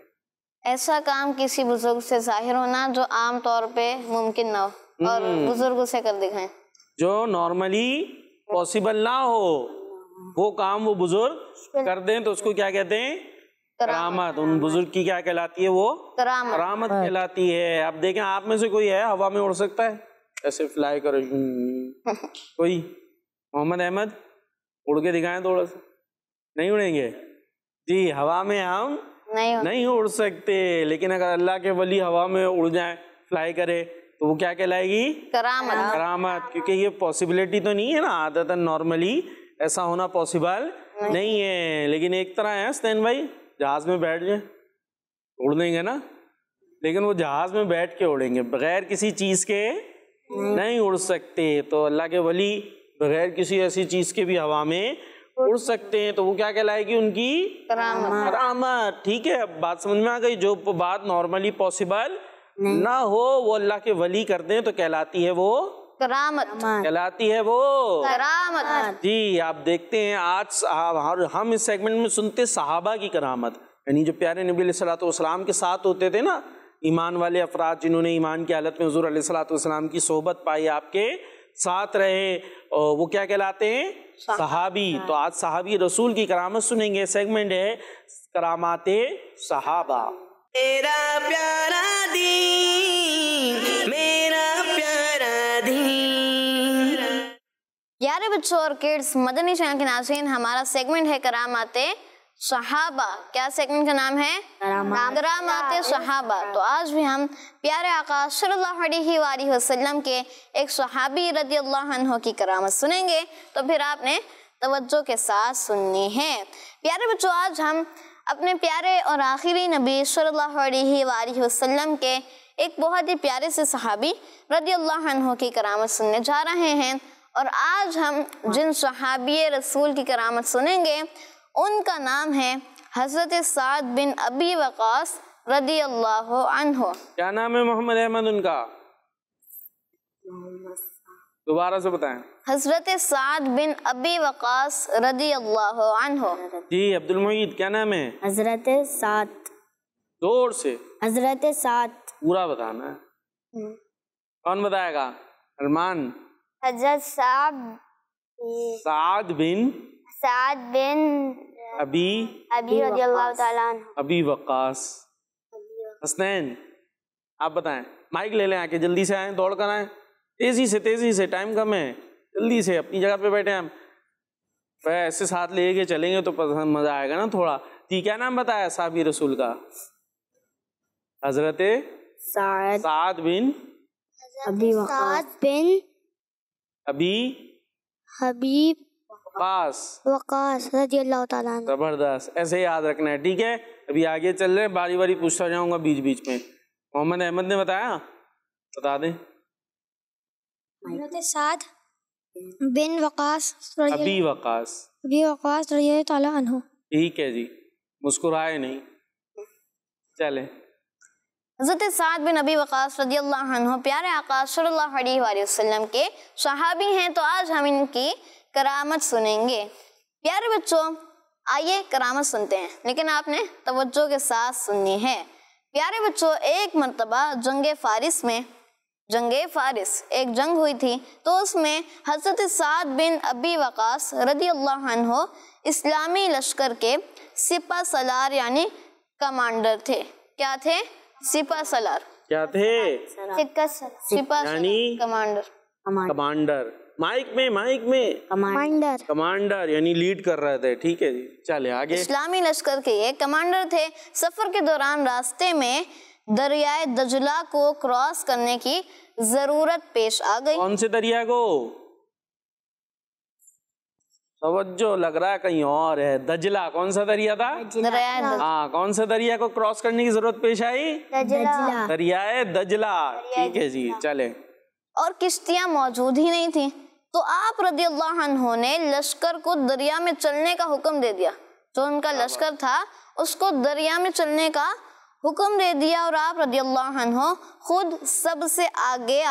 ایسا کام کسی بزرگ سے ظاہر ہونا جو عام طور پہ ممکن نہ ہو, اور بزرگ سے کر دکھائیں. جو نارملی پاسبل نہ ہو وہ کام وہ بزرگ کر دیں تو اس کو کیا کہتے ہیں؟ کرامت. ان بزرگ کی کیا کہلاتی ہے؟ وہ کرامت کہلاتی ہے. اب دیکھیں آپ میں سے کوئی ہے ہوا میں اڑ سکتا ہے ایسے فلائی کرو؟ کوئی؟ محمد احمد اڑ کے دکھائیں تھوڑا سا. نہیں اڑیں گے جی, ہوا میں ہم نہیں اڑ سکتے. لیکن اگر اللہ کے ولی ہوا میں اڑ جائیں, فلائی کرے, تو وہ کیا کہلائے گی؟ کرامت. کیونکہ یہ پاسبلٹی تو نہیں ہے نا, عادتاً نارملی ایسا ہونا پاسبل نہیں ہے. لیکن ایک طرح ہے حسنین بھائی, جہاز میں بیٹھ جائیں اڑ دیں گے نا, لیکن وہ جہاز میں بیٹھ کے اڑیں گے, بغیر کسی چیز کے نہیں اڑ سکتے. تو اللہ کے ولی بغیر کسی ایسی چیز کے بھی ہوا میں اڑ سکتے ہیں, تو وہ کیا کہلائے گی؟ ان کی کرامت. ٹھیک ہے, اب بات سمجھ میں آ گئی. جو بات نارملی پاسبل نہ ہو وہ اللہ کے ولی کر دیں تو کہلاتی ہے وہ کرامت. کہلاتی ہے وہ کرامت. جی آپ دیکھتے ہیں آج ہم اس سیگمنٹ میں سنتے صحابہ کی کرامت, یعنی جو پیارے نبی علیہ الصلوۃ والسلام کے ساتھ ہوتے تھے نا, ایمان والے افراد جنہوں نے ایمان کی حالت میں حضور علیہ الصلوۃ والسلام کی صحبت پائی, آپ کے ساتھ رہے, وہ کیا کہلاتے ہیں؟ صحابی. تو آج صحابی رسول کی کرامت سنیں گے. سیگمنٹ ہے کرامات صحابہ. میرا پیارا دین, میرا پیارا دین. پیارے بچوں اور کڈس, مدنی چینل کے ناظرین, ہمارا سیگمنٹ ہے کرامات صحابہ. کیا سیگمنٹ کا نام ہے؟ کرامات صحابہ. تو آج بھی ہم پیارے آقا صلی اللہ علیہ وآلہ وسلم کے ایک صحابی رضی اللہ عنہ کی کرامت سنیں گے, تو پھر آپ نے توجہ کے ساتھ سننی ہے. پیارے بچوں, آج ہم اپنے پیارے اور آخری نبی صلی اللہ علیہ وآلہ وسلم کے ایک بہت ہی پیارے سے صحابی رضی اللہ عنہ کی کرامت سننے جا رہے ہیں. اور آج ہم جن صحابی رسول کی کرامت سنیں گے ان کا نام ہے حضرت سعد بن ابی وقاص رضی اللہ عنہ. کیا نام ہے محمد احمد ان کا؟ دوبارہ سے بتائیں. حضرت سعد بن ابی وقاص رضی اللہ عنہ. جی عبد المعید کیا نام ہے؟ حضرت سعد. زور سے حضرت سعد. پورا بتانا ہے. کون بتائے گا؟ ارمان. حضرت سعد بن ابی رضی اللہ تعالیٰ عنہ. ابی وقاص. حسنین آپ بتائیں. مائک لے لیں, آ کے جلدی سے آئیں, دوڑ کر آئیں, تیزی سے, ٹائم کم ہے, جلدی سے اپنی جگہ پہ بیٹھے. ہم ایسے ساتھ لے کے چلیں گے تو مزہ آئے گا نا تھوڑا. جی کیا نام بتایا صحابی رسول کا؟ حضرت سعد بن ابی وقاص بن ابی حبیب وقاص رضی اللہ تعالیٰ عنہ. زبردست, ایسے ہی یاد رکھنا ہے. ٹھیک ہے, ابھی آگے چل رہے ہیں, باری باری پوچھتا جاؤں گا بیچ بیچ میں. محمد احمد نے بتایا, بتا دیں. حضرت سعد بن وقاص ابی وقاص، ابی وقاص رضی اللہ تعالیٰ عنہ. ٹھیک ہے جی، مسکرائے نہیں. چلیں. حضرت سعد بن ابی وقاص رضی اللہ عنہ پیارے آقا صلی اللہ علیہ وآلہ وسلم کے صحابی ہیں، تو آج ہم ان کی کرامت سنیں گے. پیارے بچوں آئیے کرامت سنتے ہیں، لیکن آپ نے توجہ کے ساتھ سننی ہے. پیارے بچوں ایک مرتبہ جنگ فارس ایک جنگ ہوئی تھی، تو اس میں حضرت سعد بن ابی وقاص رضی اللہ عنہ اسلامی لشکر کے سپہ سالار یعنی کمانڈر تھے. کیا تھے؟ سپہ سالار. کیا تھے؟ سپہ یعنی کمانڈر. کمانڈر. مائک میں کمانڈر یعنی لیڈ کر رہے تھے. ٹھیک ہے جی، چلے آگے. اسلامی لشکر کے یہ کمانڈر تھے. سفر کے دوران راستے میں دریائے دجلہ کو کراس کرنے کی ضرورت پیش آ گئی. کون سے دریا کو؟ توجہ لگ رہا ہے کہیں اور ہے. دجلہ کون سا دریا تھا؟ دریائے دجلہ. ہاں، کون سے دریا کو کراس کرنے کی ضرورت پیش آئی؟ دریائے دجلہ. ٹھیک ہے جی، چلے. اور کشتیاں موجود ہی نہیں تھیں، تو آپ رضی اللہ عنہ نے لشکر کو دریا میں چلنے کا حکم دے دیا. جو ان کا لشکر تھا اس کو دریا میں چلنے کا حکم دے دیا، اور آپ رضی اللہ عنہ خود سب سے آگے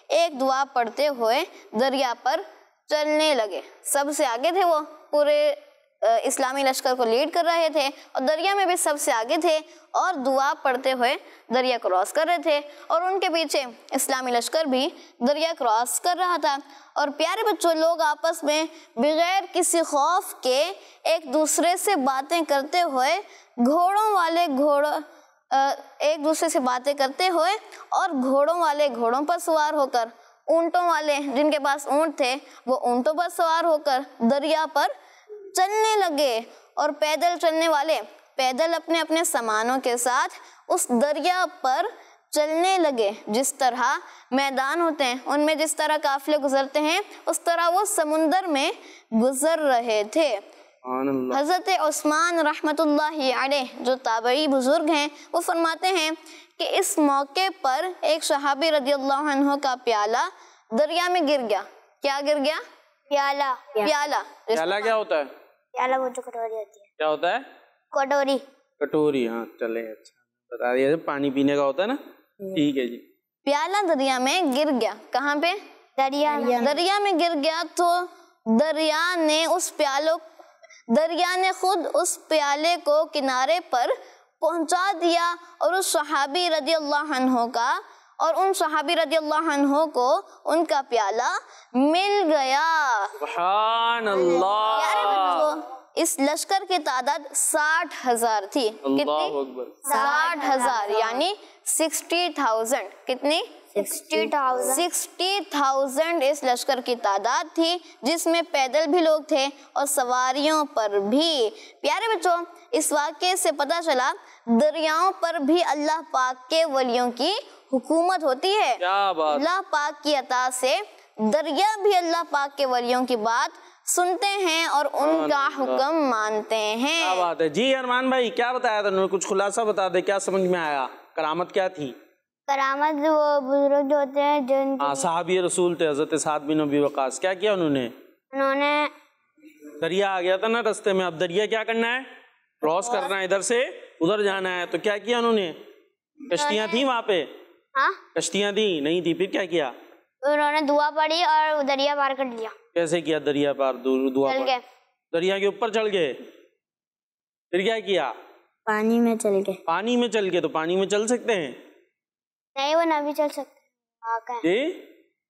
ایک دعا پڑھتے ہوئے دریا پر چلنے لگے. سب سے آگے تھے، وہ پورے اسلامی لشکر کو لیڈ کر رہے تھے، اور دریا میں بھی سب سے آگے تھے، اور دعا پڑھتے ہوئے دریا کراس کر رہے تھے، اور ان کے پیچھے اسلامی لشکر بھی دریا کراس کر رہا تھا. اور پیارے بچوں لوگ آپس میں بغیر کسی خوف کے ایک دوسرے سے باتیں کرتے ہوئے ایک دوسرے سے باتیں کرتے ہوئے اور گھوڑوں والے گھوڑوں پر سوار ہو کر، اونٹوں والے جن کے پاس اونٹ تھے وہ اونٹوں پر سوار ہو کر دریا پر چلنے لگے، اور پیدل چلنے والے پیدل اپنے اپنے سامانوں کے ساتھ اس دریا پر چلنے لگے. جس طرح میدان ہوتے ہیں ان میں جس طرح قافلے گزرتے ہیں، اس طرح وہ سمندر میں گزر رہے تھے. حضرت عثمان رحمت اللہ علیہ جو تابعی بزرگ ہیں، وہ فرماتے ہیں کہ اس موقع پر ایک صحابی رضی اللہ عنہ کا پیالہ دریا میں گر گیا. کیا گر گیا؟ پیالہ. پیالہ کیا ہوتا ہے؟ پیالہ وہ جو کٹوری ہوتی ہے. کیا ہوتا ہے؟ کٹوری. ہاں چلے، اچھا بتا دیا. پانی پینے کا ہوتا ہے نا. ٹھیک ہے جی. پیالہ دریا میں گر گیا. کہاں پہ؟ دریا میں گر گیا. تو دریا نے خود اس پیالے کو کنارے پر پہنچا دیا، اور اس صحابی رضی اللہ عنہ کا اور ان صحابی رضی اللہ عنہ کو ان کا پیالہ مل گیا. سبحان اللہ. اس لشکر کی تعداد 60,000 تھی. کتنی؟ 60,000 یعنی 60,000. کتنی؟ 60,000 اس لشکر کی تعداد تھی، جس میں پیدل بھی لوگ تھے اور سواریوں پر بھی. پیارے بچوں اس واقعے سے پتہ چلا دریاؤں پر بھی اللہ پاک کے ولیوں کی حکومت ہوتی ہے. اللہ پاک کی عطا سے دریا بھی اللہ پاک کے ولیوں کی بات سنتے ہیں اور ان کا حکم مانتے ہیں. کیا بات ہے جی. ارمان بھائی کیا بتایا تھا انہوں نے؟ کچھ خلاصہ بتا دے، کیا سمجھ میں آیا؟ کرامت کیا تھی؟ کرامت وہ بزرگ جو ہوتے ہیں جن صحابی رسول تھے حضرت سعد بن ابی وقاص. کیا کیا انہوں نے دریا آ گیا تھا نا رستے میں. اب دریا کیا کرنا ہے؟ کراس کرنا ہے، ادھر سے ادھر جانا ہے. تو کیا کیا انہوں نے؟ کشتیاں تھیں وہاں پہ؟ کشتیاں تھیں نہیں تھی. پھر کیا کیا؟ انہوں نے دعا پڑھی اور دریا پار کر لیا. کیسے کیا دریا پار؟ دعا پڑھ دریا کے اوپر چڑھ گئے. پھر کیا کیا؟ پانی میں چل گئے. پانی میں چل گئے. تو پانی میں چل سکتے ہیں؟ نہیں، وہ نبی چل سکتے ہیں.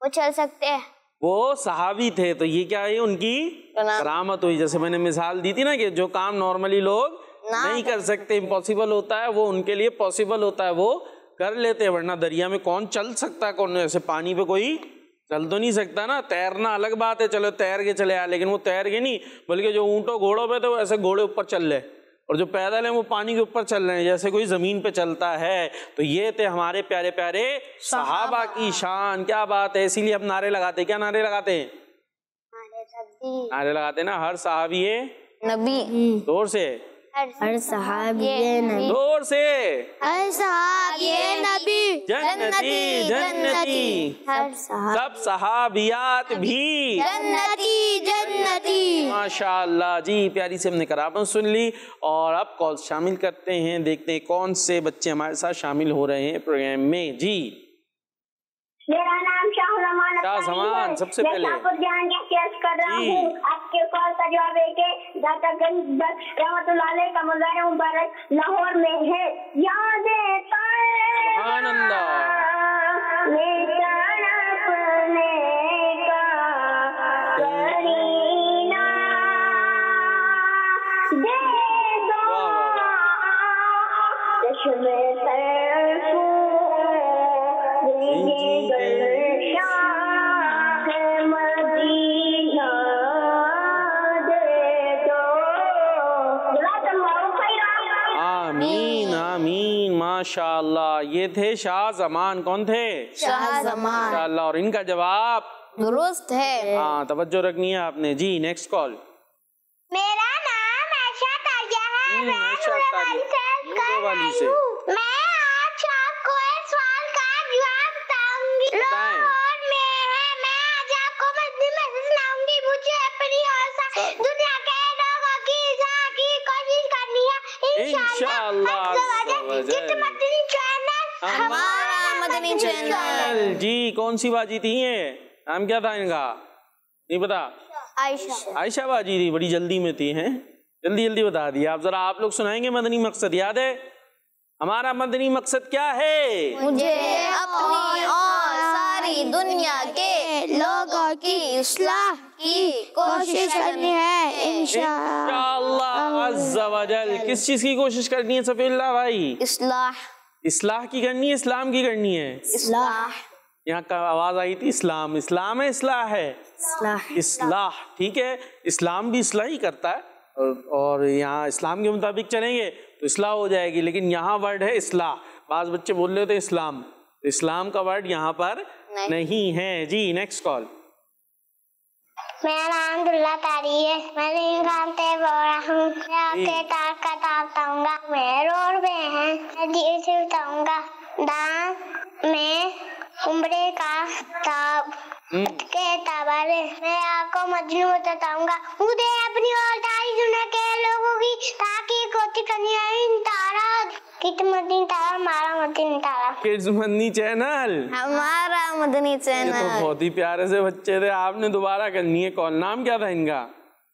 وہ چل سکتے ہیں. وہ صحابی تھے تو یہ کیا ہے؟ ان کی کرامت ہوئی. جیسے میں نے مثال دی تھی نا کہ جو کام نارملی لوگ نہیں کر سکتے، امپاسبل ہوتا ہے، وہ ان کے لیے پاسبل ہوتا ہے، وہ کر لیتے ہیں. ورنہ دریا میں کون چل سکتا ہے؟ کون ایسے پانی پہ کوئی چل تو نہیں سکتا نا. تیرنا الگ بات ہے، چلو تیر کے چلے آئے، لیکن وہ تیر کے نہیں، بلکہ جو اونٹوں گھوڑوں پہ تھے وہ ایسے گھوڑے اوپر چل رہے، اور جو پیدل ہیں وہ پانی کے اوپر چل رہے ہیں جیسے کوئی زمین پہ چلتا ہے. تو یہ تھے ہمارے پیارے پیارے صحابہ کی شان. کیا بات ہے. اسی لیے ہم نعرے لگاتے ہیں. کیا نعرے لگاتے ہیں؟ نعرے لگاتے ہیں نا. ہر صحابی نبی. دور سے ہر صحابی نبی، زور سے، ہر صحابی نبی، جنتی جنتی، ہر صحابی سب صحابیات بھی جنتی جنتی۔ ماشاء اللہ جی، پیاری سے ہم نے کرامت سن لی اور اب کال شامل کرتے ہیں، دیکھتے ہیں کون سے بچے ہمارے ساتھ شامل ہو رہے ہیں پروگرام میں۔ جی میرا نام شاہ زمان، سب سے پہلے جان کر رہا ہوں۔ آپ کے کال کا جواب ہے کہ داتا گنج بخش رحمۃ اللہ علیہ کا مزار مبارک لاہور میں ہے۔ یادیں سبحان اللہ، ماشاء اللہ، یہ تھے شاہ زمان۔ کون تھے؟ شاہ زمان۔ ماشاء اللہ، اور ان کا جواب درست ہے۔ ہاں، توجہ رکھنی ہے آپ نے۔ جی نیکسٹ کال۔ میرا نام عائشہ تاریہ ہے، میں عائشہ نور والی سے میں آج آپ کو ایک سوال کا جواب بتاؤں گی۔ لاہور میں ہے، میں آج آپ کو مدنی مسجد سناؤں گی۔ مجھے اپنی اور دنیا کے لوگوں کی اصلاح کی کوشش کرنی ہے انشاءاللہ۔ مدنی چینل ہمارا مدنی چینل۔ جی کون سی باجی تھی یہ؟ نام کیا تھا ان کا؟ نہیں پتا؟ عائشہ۔ عائشہ باجی تھی، بڑی جلدی میں تھی ہیں، جلدی جلدی بتا دیا۔ آپ ذرا آپ لوگ سنائیں گے مدنی مقصد یاد ہے؟ ہمارا مدنی مقصد کیا ہے؟ مجھے اپنی اور ساری دنیا کے لوگوں کی اصلاح کی کوشش کرنی ہے انشاءاللہ عز و جل۔ کس چیز کی کوشش کرنی ہے صفی اللہ بھائی؟ اصلاح۔ اصلاح کی کرنی ہے، اسلام کی کرنی ہے؟ اصلاح۔ یہاں کا آواز آئی تھی اسلام، اسلام ہے اصلاح ہے؟ اصلاح، ٹھیک ہے، اسلام بھی اصلاح ہی کرتا ہے اور یہاں اسلام کے مطابق چلیں گے تو اصلاح ہو جائے گی، لیکن یہاں ورڈ ہے اصلاح۔ بعض بچے بول رہے تھے اسلام، اسلام کا ورڈ یہاں پر نہیں ہے۔ جی نیکسٹ کال۔ میرا نام عبداللہ تاری ہے، میں نظام سے بول رہا ہوں۔ میں آپ کے تاج کا تاب بتاؤں گا، میں روڈ پہ ہیں، میں دیر سے بتاؤں گا۔ دان میں عمرے کا تاب کے تابالے، میں آپ کو مجنو بتاؤں گا۔ مجھے اپنی اور ساری دنیا کے لوگوں کی تاکہ کوشش کرنی ہے تارا کت مدنی تارا، ہمارا مدنی تارا، کڈز مدنی چینل، ہمارا مدنی یہ چینل۔ تو بہت ہی پیارے سے بچے تھے، آپ نے دوبارہ کرنی ہے کال۔ نام کیا تھا ان کا؟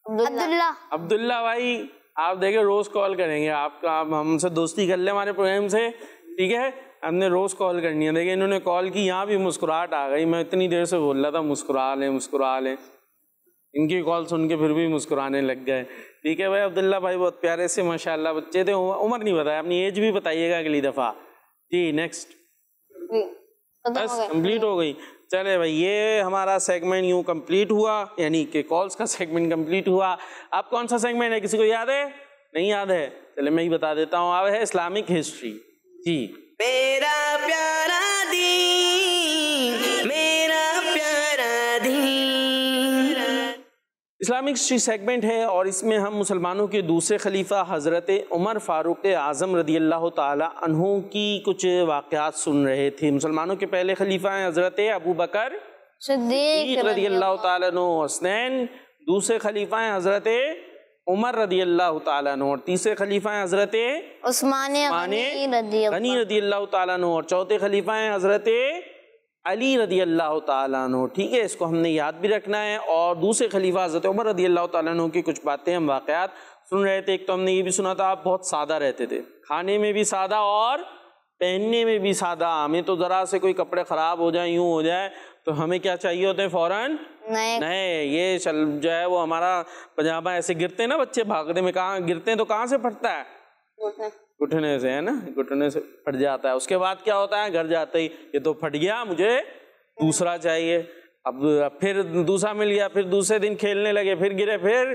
عبداللہ۔ عبداللہ بھائی، آپ دیکھیں روز کال کریں گے، آپ کا ہم سے دوستی کر لیں ہمارے پروگرام سے، ٹھیک ہے؟ ہم نے روز کال کرنی ہے۔ دیکھیں انہوں نے کال کی، یہاں بھی مسکراہٹ آ گئی، میں اتنی دیر سے بول رہا تھا مسکرا لیں مسکرا لیں، ان کی کال سن کے پھر بھی مسکرانے لگ گئے، ٹھیک ہے بھائی۔ عبداللہ بھائی بہت پیارے سے ماشاءاللہ بچے تھے۔ عمر نہیں بتایا، اپنی ایج بھی بتائیے گا اگلی دفعہ۔ جی نیکسٹ، بس کمپلیٹ ہو گئی۔ چلے بھائی، یہ ہمارا سیگمنٹ یوں کمپلیٹ ہوا، یعنی کہ کالز کا سیگمنٹ کمپلیٹ ہوا۔ اب کون سا سیگمنٹ ہے، کسی کو یاد ہے؟ نہیں یاد ہے؟ چلے میں ہی بتا دیتا ہوں، اب ہے اسلامک ہسٹری۔ جی میرا پیارا دین، میرا پیارا دین۔ اسلامک ہسٹری سیگمنٹ ہے اور اس میں ہم مسلمانوں کے دوسرے خلیفہ حضرت عمر فاروق اعظم رضی اللہ تعالی عنہ کی کچھ واقعات سن رہے تھے۔ مسلمانوں کے پہلے خلیفہ ہیں حضرت ابو بکر صدیق رضی اللہ تعالیٰ عنہ حسنین، دوسرے خلیفہ ہیں حضرت عمر رضی اللہ تعالیٰ عنہ، اور تیسرے خلیفہ ہیں حضرت عثمان غنی رضی اللہ تعالیٰ عنہ، اور چوتھے خلیفہ ہیں حضرت علی رضی اللہ تعالیٰ عنہ، ٹھیک ہے؟ اس کو ہم نے یاد بھی رکھنا ہے۔ اور دوسرے خلیفہ حضرت عمر رضی اللہ تعالیٰ عنہ کی کچھ باتیں ہم واقعات سن رہے تھے۔ ایک تو ہم نے یہ بھی سنا تھا آپ بہت سادہ رہتے تھے، کھانے میں بھی سادہ اور پہننے میں بھی سادہ۔ ہمیں تو ذرا سے کوئی کپڑے خراب ہو جائیں، یوں ہو جائے تو ہمیں کیا چاہیے ہوتے ہیں فوراً نئے۔ یہ چل جو ہے وہ ہمارا پجامہ ایسے گرتے ہیں نا بچے بھاگتے میں، کہاں گرتے ہیں تو کہاں سے پھٹتا ہے؟ گھٹنے سے، ہے نا، گھٹنے سے پھٹ جاتا ہے۔ اس کے بعد کیا ہوتا ہے، گھر جاتے ہی یہ تو پھٹ گیا، مجھے دوسرا چاہیے۔ اب پھر دوسرا مل گیا، پھر دوسرے دن کھیلنے لگے، پھر گرے، پھر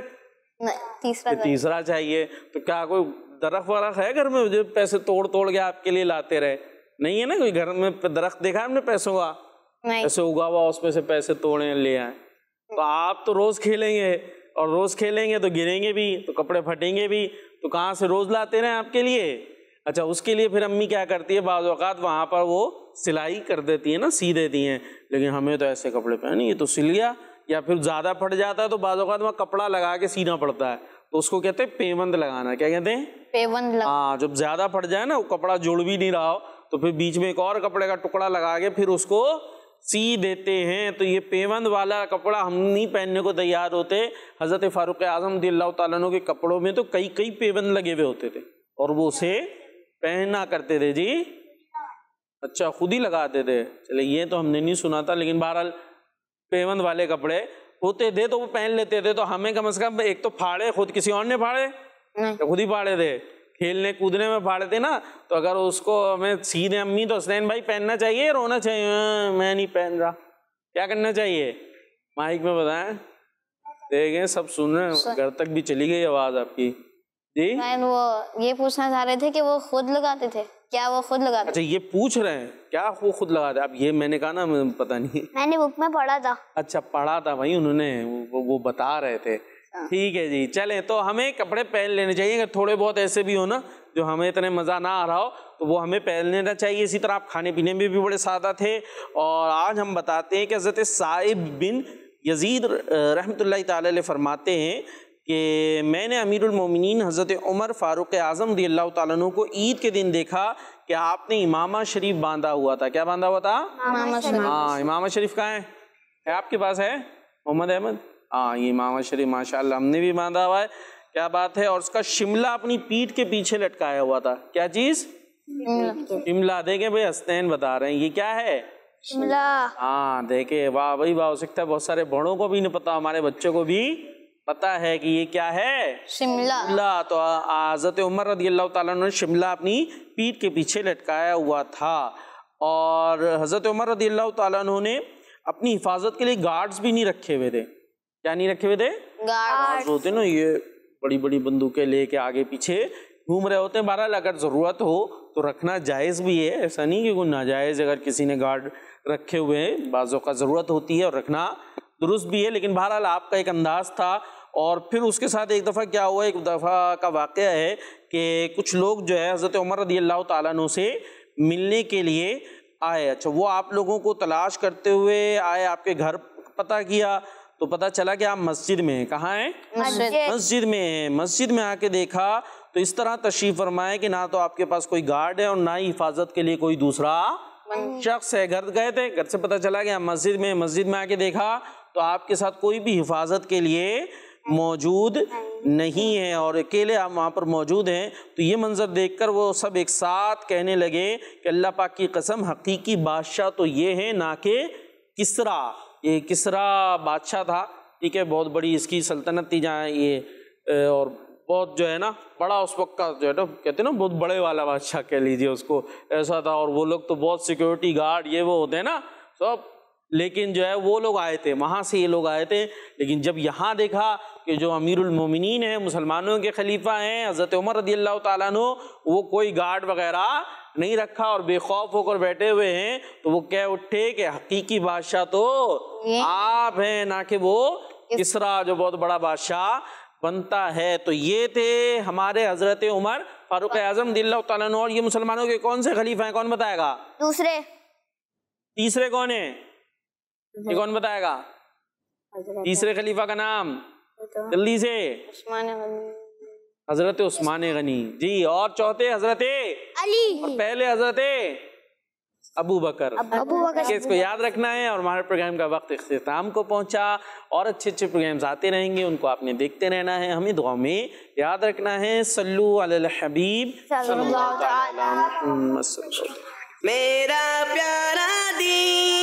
تیسرا چاہیے۔ تو کیا کوئی درخت ورخت ہے گھر میں جو پیسے توڑ توڑ کے آپ کے لیے لاتے رہے؟ نہیں ہے نا، کوئی گھر میں درخت دیکھا ہم نے پیسوں کا، ایسے اگا ہوا اس میں سے پیسے توڑے لے آئے۔ تو آپ تو روز کھیلیں گے، اور روز کھیلیں گے تو گریں گے بھی، تو کپڑے پھٹیں گے بھی، تو تو کہاں سے روز لاتے رہے آپ کے لیے؟ اچھا اس کے لیے پھر امی کیا کرتی ہے بعض اوقات وہاں پر وہ سلائی کر دیتی ہے نا، سی دیتی ہیں، لیکن ہمیں تو ایسے کپڑے پہنے یہ تو سل گیا، یا پھر زیادہ پھٹ جاتا ہے تو بعض اوقات وہاں کپڑا لگا کے سینا پڑتا ہے، تو اس کو کہتے ہیں پیوند لگانا. کیا کہتے ہیں؟ پیوند. ہاں جب زیادہ پھٹ جائے نا، وہ کپڑا جوڑ بھی نہیں رہا ہو تو پھر بیچ میں ایک اور کپڑے کا ٹکڑا لگا کے پھر اس کو سی دیتے ہیں. تو یہ پیوند والا کپڑا ہم نہیں پہننے کو تیار ہوتے. حضرت فاروق اعظم رضی اللہ تعالیٰ عنہ کے کپڑوں میں تو کئی پیوند لگے ہوئے ہوتے تھے اور وہ اسے پہنا کرتے تھے. جی اچھا خود ہی لگاتے تھے. چلے یہ تو ہم نے نہیں سنا تھا، لیکن بہرحال پیوند والے کپڑے ہوتے تھے تو وہ پہن لیتے تھے. تو ہمیں کم از کم ایک تو پھاڑے خود، کسی اور نے پھاڑے؟ خود ہی پھاڑے تھے. کھیلنے کودنے میں پھاڑے تھے نا، تو اگر اس کو ہمیں سیدھے امی تو حسنین بھائی پہننا چاہیے، رونا چاہیے میں نہیں پہن رہا، کیا کرنا چاہیے؟ مائک میں بتائیں. دیکھیں سب سن رہے ہیں، گھر تک بھی چلی گئی آواز آپ کی. جی وہ یہ پوچھنا چاہ رہے تھے کہ وہ خود لگاتے تھے، کیا وہ خود لگاتے؟ اچھا یہ پوچھ رہے ہیں کیا وہ خود لگاتے؟ اب یہ میں نے کہا نا پتہ نہیں، میں نے بک میں پڑھا تھا. اچھا پڑھا تھا بھائی انہوں نے، وہ بتا رہے تھے. ٹھیک ہے جی چلیں. تو ہمیں کپڑے پہن لینے چاہیے، اگر تھوڑے بہت ایسے بھی ہو نا جو ہمیں اتنے مزہ نہ آ رہا ہو تو وہ ہمیں پہن لینا چاہیے. اسی طرح آپ کھانے پینے میں بھی بڑے سادہ تھے. اور آج ہم بتاتے ہیں کہ حضرت صائب بن یزید رحمۃ اللہ تعالی علیہ فرماتے ہیں کہ میں نے امیر المومنین حضرت عمر فاروق اعظم رضی اللہ تعالیٰ عنہ کو عید کے دن دیکھا کہ آپ نے امامہ شریف باندھا ہوا تھا. کیا باندھا ہوا تھا؟ ہاں امامہ شریف کہاں ہے آپ کے پاس؟ ہے محمد احمد؟ ہاں یہ امامہ شریف ماشاء اللہ ہم نے بھی باندھا ہوا ہے. کیا بات ہے. اور اس کا شملہ اپنی پیٹھ کے پیچھے لٹکایا ہوا تھا. کیا چیز؟ شملہ. دیکھیں بھائی حسنین بتا رہے ہیں یہ کیا ہے؟ شملہ. ہاں دیکھیں واہ بھائی واہ. ہو سکتا ہے بہت سارے بڑوں کو بھی نہیں پتا، ہمارے بچوں کو بھی پتا ہے کہ یہ کیا ہے؟ شملہ. تو حضرت عمر رضی اللہ تعالیٰ عنہ نے شملہ اپنی پیٹھ کے پیچھے لٹکایا ہوا تھا. اور حضرت عمر رضی اللہ تعالیٰ عنہ نے اپنی حفاظت کے لیے گارڈز بھی نہیں رکھے ہوئے تھے. کیا نہیں رکھے ہوئے تھے؟ گارڈز ہوتے نا، یہ بڑی بڑی بندوقیں لے کے آگے پیچھے گھوم رہے ہوتے ہیں. بہرحال اگر ضرورت ہو تو رکھنا جائز بھی ہے، ایسا نہیں کہ کوئی ناجائز اگر کسی نے گارڈ رکھے ہوئے ہیں، بعض اوقات ضرورت ہوتی ہے اور رکھنا درست بھی ہے. لیکن بہرحال آپ کا ایک انداز تھا. اور پھر اس کے ساتھ ایک دفعہ کیا ہوا، ایک دفعہ کا واقعہ ہے کہ کچھ لوگ جو ہے حضرت عمر رضی اللہ تعالیٰ عنہ سے ملنے کے لیے آئے. اچھا وہ آپ لوگوں کو تلاش کرتے ہوئے آئے، آپ کے گھر پتہ کیا تو پتہ چلا کہ آپ مسجد میں ہیں. کہاں ہیں؟ مسجد میں ہیں. مسجد میں آ کے دیکھا تو اس طرح تشریف فرمائے کہ نہ تو آپ کے پاس کوئی گارڈ ہے اور نہ ہی حفاظت کے لیے کوئی دوسرا شخص ہے. گھر گئے تھے، گھر سے پتہ چلا کہ آپ مسجد میں. مسجد میں آ کے دیکھا تو آپ کے ساتھ کوئی بھی حفاظت کے لیے موجود نہیں ہے اور اکیلے آپ وہاں پر موجود ہیں. تو یہ منظر دیکھ کر وہ سب ایک ساتھ کہنے لگے کہ اللہ پاک کی قسم حقیقی بادشاہ تو یہ ہے نہ کہ کسرا. یہ کسرا بادشاہ تھا، ٹھیک ہے، بہت بڑی اس کی سلطنت تھی جہاں یہ، اور بہت جو ہے نا بڑا اس وقت کا جو ہے نا کہتے ہیں نا بہت بڑے والا بادشاہ کہہ لیجیے اس کو، ایسا تھا. اور وہ لوگ تو بہت سیکورٹی گارڈ یہ وہ ہوتے ہیں نا سب، لیکن جو ہے وہ لوگ آئے تھے وہاں سے، یہ لوگ آئے تھے. لیکن جب یہاں دیکھا کہ جو امیر المومنین ہیں، مسلمانوں کے خلیفہ ہیں حضرت عمر رضی اللہ تعالیٰ عنہ، وہ کوئی گارڈ وغیرہ نہیں رکھا اور بے خوف ہو کر بیٹھے ہوئے ہیں، تو وہ کہہ اٹھے کہ حقیقی بادشاہ تو آپ ہیں نہ کہ وہ کسرا جو بہت بڑا بادشاہ بنتا ہے. تو یہ تھے ہمارے حضرت عمر فاروق اعظم رضی اللہ تعالیٰ عنہ. اور یہ مسلمانوں کے کون سے خلیفہ ہیں، کون بتائے گا؟ دوسرے. تیسرے کون ہیں، یہ کون بتائے گا؟ تیسرے خلیفہ کا نام جلدی سے. حضرت عثمان غنی. جی. اور چوتھے حضرت علی. اور پہلے حضرت ابو بکر. اس کو یاد رکھنا ہے. اور ہمارے پروگرام کا وقت اختتام کو پہنچا، اور اچھے اچھے پروگرامز آتے رہیں گے، ان کو آپ نے دیکھتے رہنا ہے، ہمیں دعا میں یاد رکھنا ہے. صلو علی الحبیب صلی اللہ علیہ وسلم. میرا پیارا دین